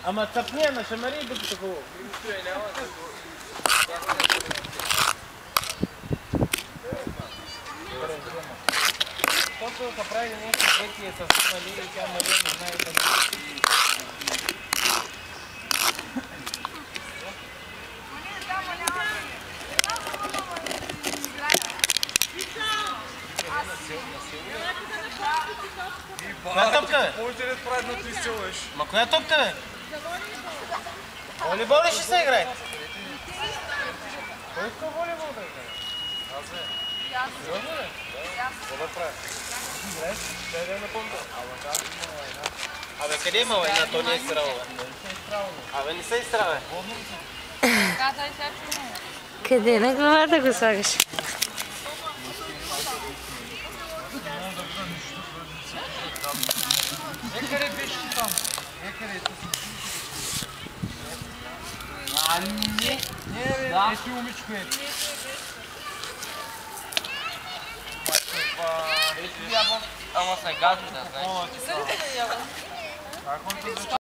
Ама цъпния на шамари докато такова. Защото са правили нещо, което е съвсем мали и тя Мария не знае дали. Коя топка, бе? Можете ли да правят на 3 силаш? Ма коя топка, бе? Волейбол ли ще се играе? Кой иска волейбол да играе? Аз бе. Сериозно, бе? Какво да правя? Играеш? Да идем на помпа. Ама да, има война. Абе, къде има война? То не е изстрало, бе. Абе, не се изстрава, бе. Къде на главата го слагаш? Екаре беше там. Екаре, ето си. А, не. Не, бе, ети умичко е. Ама са гадни, да знаеш. Ако